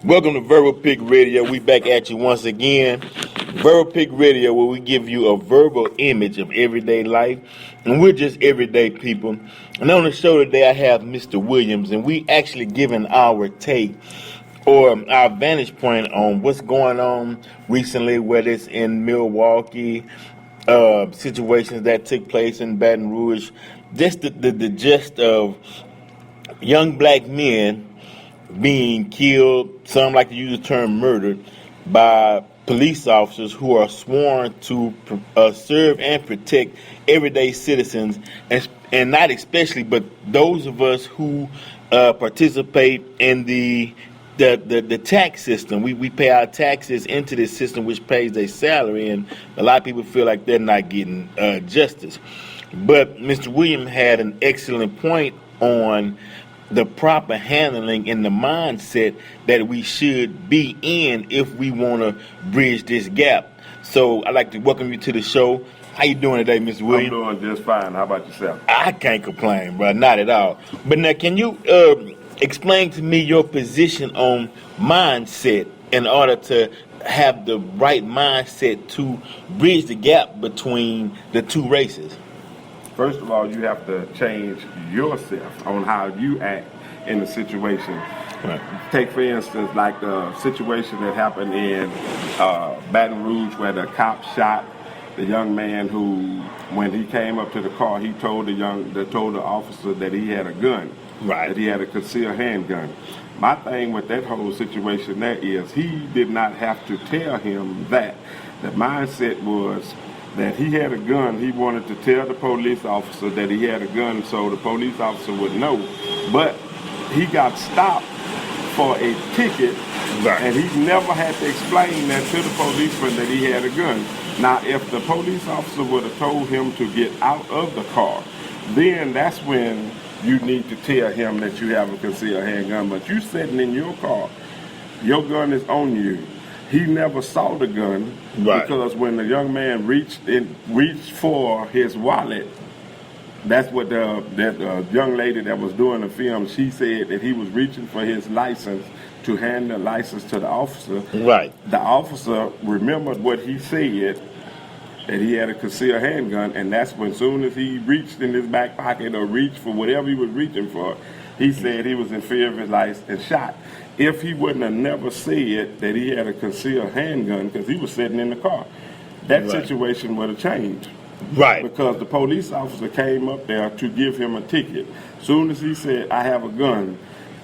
Welcome to Verbal Pig Radio. We back at you once again. Verbal Pig Radio, where we give you a verbal image of everyday life, and we're just everyday people. And on the show today, I have Mr. Williams, and we actually giving our take or our vantage point on what's going on recently, whether it's in Milwaukee, situations that took place in Baton Rouge, just the gist of young black men being killed, some like to use the term murdered, by police officers who are sworn to serve and protect everyday citizens, and not especially, but those of us who participate in the tax system. We pay our taxes into this system, which pays their salary, and a lot of people feel like they're not getting justice. But Mr. Williams had an excellent point on the proper handling and the mindset that we should be in if we want to bridge this gap. So I'd like to welcome you to the show. How you doing today, Mr. Williams? I'm doing just fine. How about yourself? I can't complain, bro. Not at all. But now, can you explain to me your position on mindset in order to have the right mindset to bridge the gap between the two races? First of all, you have to change yourself on how you act in the situation. Right. Take, for instance, like the situation that happened in Baton Rouge where the cop shot the young man who, when he came up to the car, he told the officer that he had a gun, right, that he had a concealed handgun. My thing with that whole situation there is he did not have to tell him that. The mindset was that he had a gun. He wanted to tell the police officer that he had a gun so the police officer would know. But he got stopped for a ticket, right, and he never had to explain that to the policeman that he had a gun. Now, if the police officer would have told him to get out of the car, then that's when you need to tell him that you have a concealed handgun. But you sitting in your car, your gun is on you. He never saw the gun, right, because when the young man reached for his wallet, that's what that young lady that was doing the film, she said that he was reaching for his license to hand the license to the officer. Right. The officer remembered what he said, that he had a concealed handgun, and that's when, soon as he reached in his back pocket or reached for whatever he was reaching for, he said he was in fear of his life and shot. If he wouldn't have never said that he had a concealed handgun because he was sitting in the car, that right, situation would have changed. Right. Because the police officer came up there to give him a ticket. Soon as he said, I have a gun,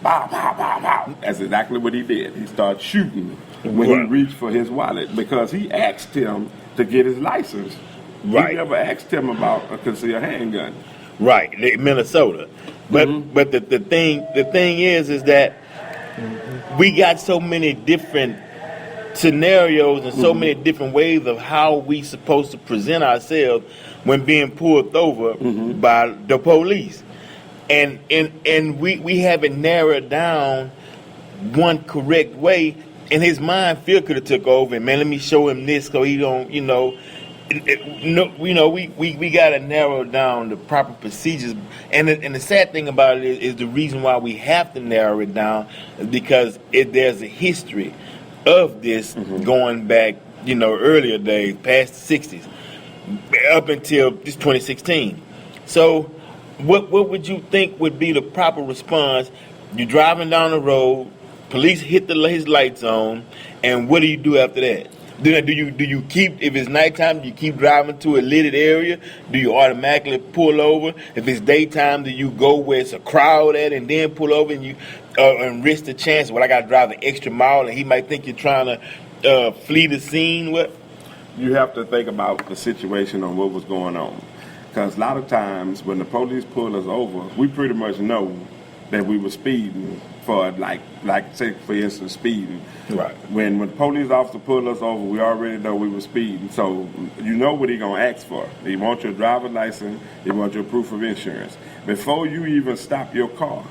bow, bow, bow, bow. That's exactly what he did. He started shooting when right, he reached for his wallet because he asked him to get his license. Right. He never asked him about a concealed handgun. Right, Minnesota. But the thing is that we got so many different scenarios and so many different ways of how we supposed to present ourselves when being pulled over by the police, and we haven't narrowed down one correct way. And his mind Phil could have took over and, man, let me show him this so he don't, we got to narrow down the proper procedures. And the sad thing about it is the reason why we have to narrow it down is because there's a history of this going back, earlier days, past the 60s, up until this 2016. So what would you think would be the proper response? You're driving down the road, police hit his lights on, and what do you do after that? Do you keep, if it's nighttime, do you keep driving to a lit area? Do you automatically pull over? If it's daytime, do you go where it's a crowd at and then pull over and you and risk the chance? Well, I got to drive an extra mile and he might think you're trying to flee the scene. What? You have to think about the situation on what was going on. Because a lot of times when the police pull us over, we pretty much know that we were speeding for, like say, for instance, speeding. Right. When the police officer pulled us over, we already know we were speeding. So you know what he gonna ask for. He wants your driver's license. He wants your proof of insurance. Before you even stop your car,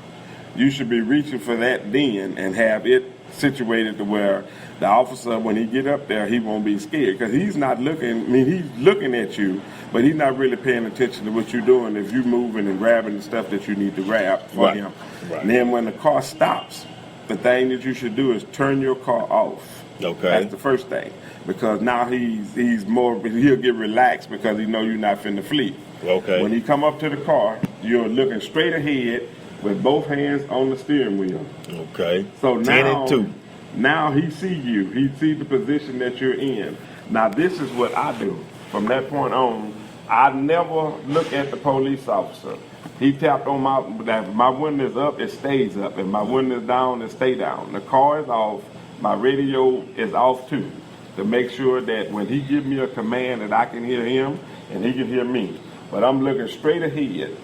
you should be reaching for that then and have it situated to where the officer, when he get up there, he won't be scared because he's not looking. I mean, he's looking at you, but he's not really paying attention to what you're doing if you're moving and grabbing the stuff that you need to grab for him. Right. And then when the car stops, the thing that you should do is turn your car off. Okay. That's the first thing. Because now he'll get relaxed because he know you're not finna flee. Okay. When he come up to the car, you're looking straight ahead with both hands on the steering wheel. Okay. So 10 and 2. Now he see you. He see the position that you're in. Now this is what I do. From that point on, I never look at the police officer. He tapped on my window is up, it stays up. If my window is down, it stay down. The car is off, my radio is off too. To make sure that when he give me a command that I can hear him and he can hear me. But I'm looking straight ahead.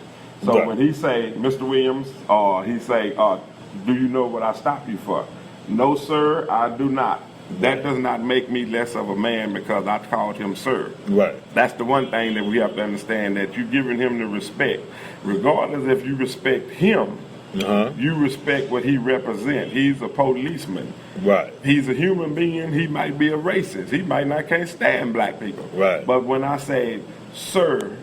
So when he say, Mr. Williams, or he say, do you know what I stopped you for? No, sir, I do not. That does not make me less of a man because I called him sir. Right. That's the one thing that we have to understand, that you're giving him the respect. Regardless if you respect him, you respect what he represents. He's a policeman. Right. He's a human being. He might be a racist. He might not can't stand black people. Right. But when I say, sir,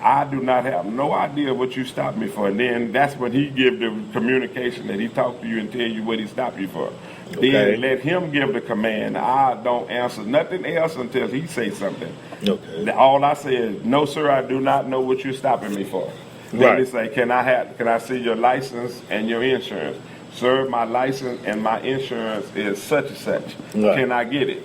I do not have no idea what you stopped me for. And then that's when he give the communication that he talked to you and tell you what he stopped you for. Okay. Then let him give the command. I don't answer nothing else until he say something. Okay. All I say is, no, sir, I do not know what you're stopping me for. Then Right. they say, can I see your license and your insurance? Sir, my license and my insurance is such and such. Right. Can I get it?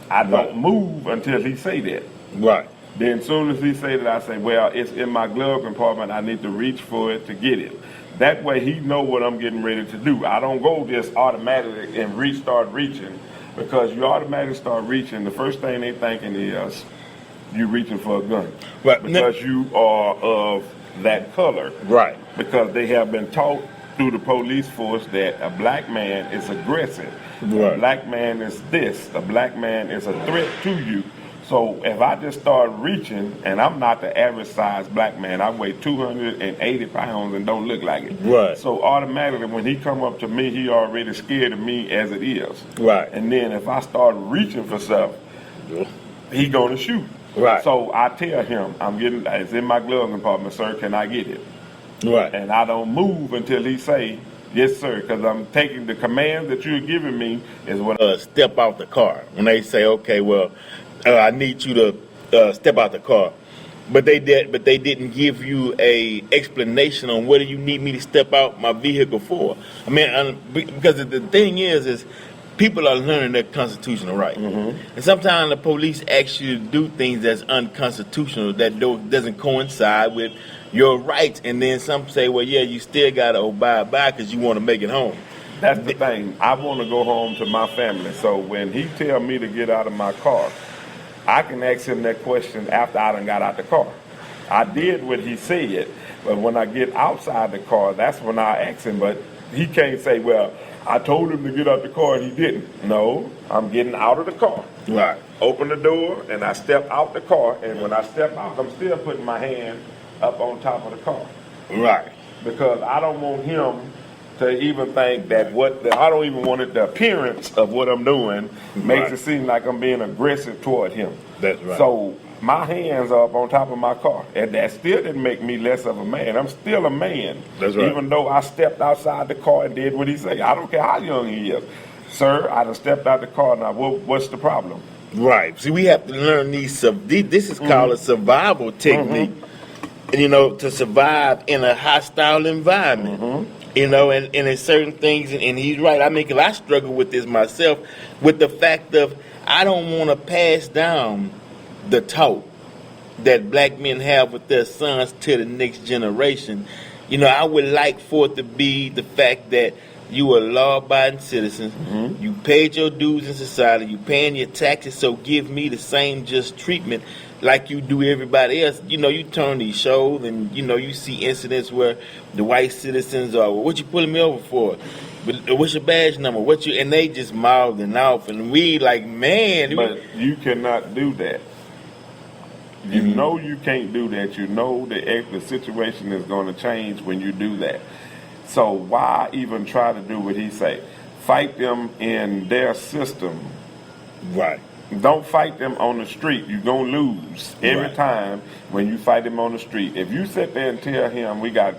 I don't move until he say that. Right. Then as soon as he say that, I say, well, it's in my glove compartment. I need to reach for it to get it. That way he know what I'm getting ready to do. I don't go just automatically and start reaching, because you automatically start reaching. The first thing they thinking is you reaching for a gun. Right. Because you are of that color. Right. Because they have been taught through the police force that a black man is aggressive. Right. A black man is this. A black man is a threat to you. So if I just start reaching, and I'm not the average size black man, I weigh 280 pounds and don't look like it. Right. So automatically when he come up to me, he already scared of me as it is. Right. And then if I start reaching for stuff, he gonna shoot. Right. So I tell him, it's in my glove compartment, sir, can I get it? Right. And I don't move until he say, yes, sir, because I'm taking the command that you're giving me is what step out the car. When they say, okay, well, I need you to step out the car, but they didn't give you a explanation on what do you need me to step out my vehicle for. I mean, because the thing is people are learning their constitutional right, and sometimes the police ask you to do things that's unconstitutional that doesn't coincide with your rights, and then some say, well, yeah, you still got to abide by because you want to make it home. That's the thing. I want to go home to my family. So when he tell me to get out of my car, I can ask him that question after I done got out the car. I did what he said, but when I get outside the car, that's when I ask him. But he can't say, well, I told him to get out the car and he didn't. No, I'm getting out of the car. Right. Open the door and I step out the car. And when I step out, I'm still putting my hand up on top of the car. Right. Because I don't want him to even think that I don't even want it, the appearance of what I'm doing makes it seem like I'm being aggressive toward him. That's right. So my hands are up on top of my car, and that still didn't make me less of a man. I'm still a man. That's right. Even though I stepped outside the car and did what he said. I don't care how young he is. Sir, I done stepped out the car now. What's the problem? Right. See, we have to learn these. This is called a survival technique. To survive in a hostile environment. And in certain things, and he's right. I mean, 'cause I struggle with this myself, with the fact of I don't want to pass down the talk that black men have with their sons to the next generation. I would like for it to be the fact that you are law-abiding citizens. You paid your dues in society. You paying your taxes, so give me the same just treatment like you do everybody else. You turn these shows and, you see incidents where the white citizens are, well, what you pulling me over for? What's your badge number? And they just mouthing off. And we like, man. But you cannot do that. You know you can't do that. You know the situation is going to change when you do that. So why even try to do what he say? Fight them in their system. Right. Don't fight them on the street. You're going to lose every time when you fight them on the street. If you sit there and tell him we got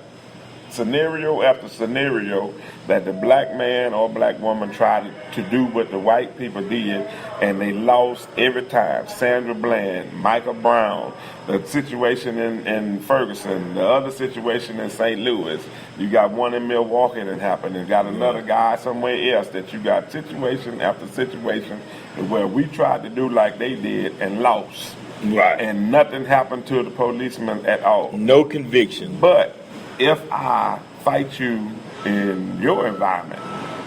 scenario after scenario that the black man or black woman tried to do what the white people did, and they lost every time. Sandra Bland, Michael Brown, the situation in Ferguson, the other situation in St. Louis. You got one in Milwaukee that happened, and got another guy somewhere else that you got situation after situation where we tried to do like they did and lost. Right. And nothing happened to the policeman at all. No conviction. But if I fight you in your environment,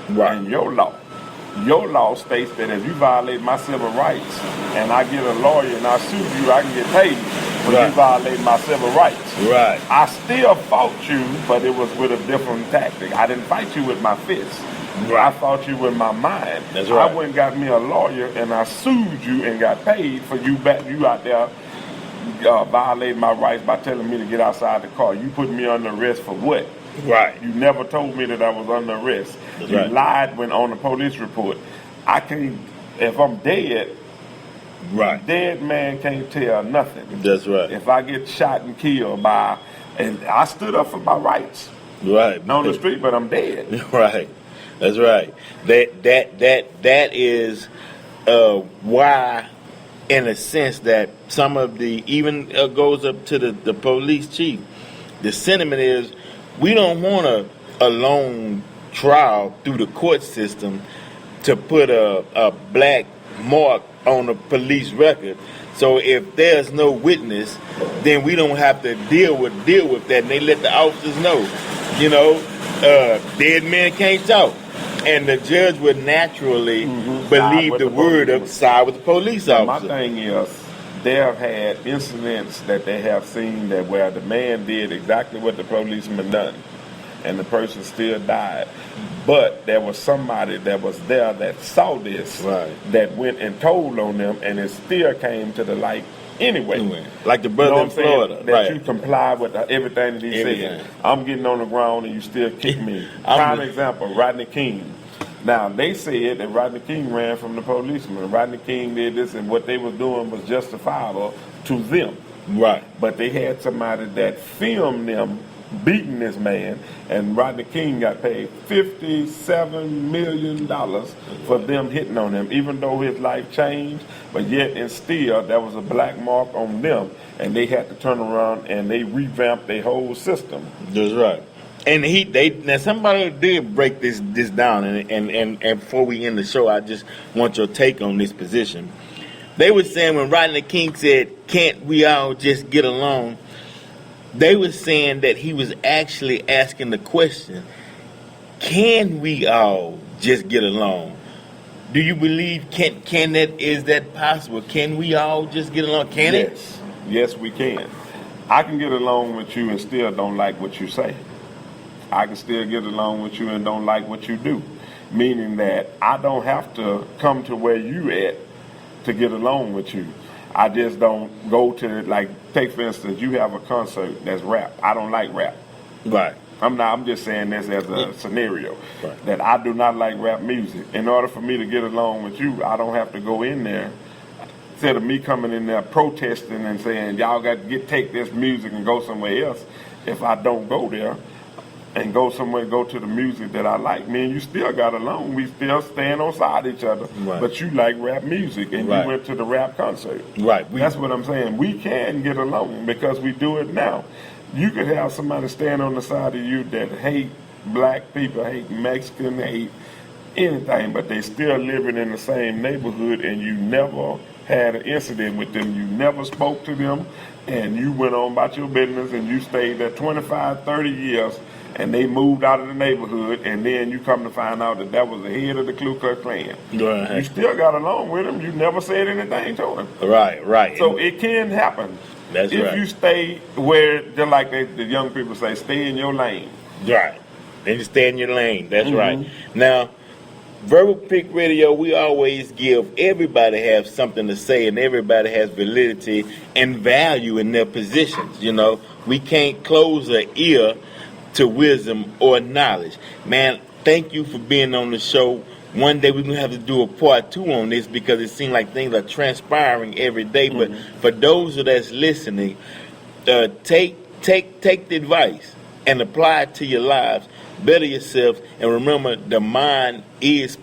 Right. in your law states that if you violate my civil rights and I get a lawyer and I sue you, I can get paid for you violating my civil rights. Right. I still fought you, but it was with a different tactic. I didn't fight you with my fists. Right. I fought you with my mind. That's right. I went and got me a lawyer and I sued you and got paid for you out there violating my rights by telling me to get outside the car. You put me under arrest for what? Right. You never told me that I was under arrest. That's you right. lied when on the police report. I can't, if I'm dead, Right. dead man can't tell nothing. That's right. If I get shot and killed and I stood up for my rights Right. on the street, but I'm dead. Right. That's right. That is why, in a sense, that some of the even goes up to the police chief. The sentiment is we don't want a long trial through the court system to put a black mark on the police record. So if there's no witness, then we don't have to deal with that, and they let the officers know. You know, dead men can't talk. And the judge would naturally believe the word of side with the police officer. My thing is, they have had incidents that they have seen that where the man did exactly what the policeman done, and the person still died. But there was somebody that was there that saw this, that went and told on them, and it still came to the light anyway. Like the brother in Florida. That you comply with everything that he said. I'm getting on the ground and you still kick me. Prime example, Rodney King. Now, they said that Rodney King ran from the policeman. Rodney King did this, and what they was doing was justifiable to them. Right. But they had somebody that filmed them beating this man, and Rodney King got paid $57 million for them hitting on him, even though his life changed, but yet and still there was a black mark on them, and they had to turn around and they revamped their whole system. That's right. And now somebody did break this down, and before we end the show, I just want your take on this position. They were saying when Rodney King said, "Can't we all just get along?" They were saying that he was actually asking the question, "Can we all just get along?" Do you believe is that possible? Can we all just get along? Yes, we can. I can get along with you and still don't like what you say. I can still get along with you and don't like what you do. Meaning that I don't have to come to where you at to get along with you. I just don't go to, like, take for instance, you have a concert that's rap. I don't like rap. Right. I'm just saying this as a scenario. That I do not like rap music. In order for me to get along with you, I don't have to go in there. Instead of me coming in there protesting and saying, y'all got to take this music and go somewhere else, if I don't go there and go somewhere, go to the music that I like, me and you still got along. We still stand on side each other. Right. But you like rap music and you went to the rap concert. Right. That's what I'm saying. We can get along because we do it now. You could have somebody stand on the side of you that hate black people, hate Mexican, hate anything, but they still living in the same neighborhood, and you never had an incident with them. You never spoke to them, and you went on about your business, and you stayed there 25, 30 years, and they moved out of the neighborhood, and then you come to find out that was the head of the Ku Klux Klan. Right. You still got along with him. You never said anything to him. Right. So it can happen. That's right. If you stay where, just like the young people say, stay in your lane. Right. Then you stay in your lane. That's right. Now, Verbal Pick Radio, we always give everybody have something to say, and everybody has validity and value in their positions. You know, we can't close an ear to wisdom or knowledge. Man, thank you for being on the show. One day we're going to have to do a part 2 on this because it seems like things are transpiring every day. But for those that's listening, take the advice. and apply it to your lives. Better yourself, and remember, the mind is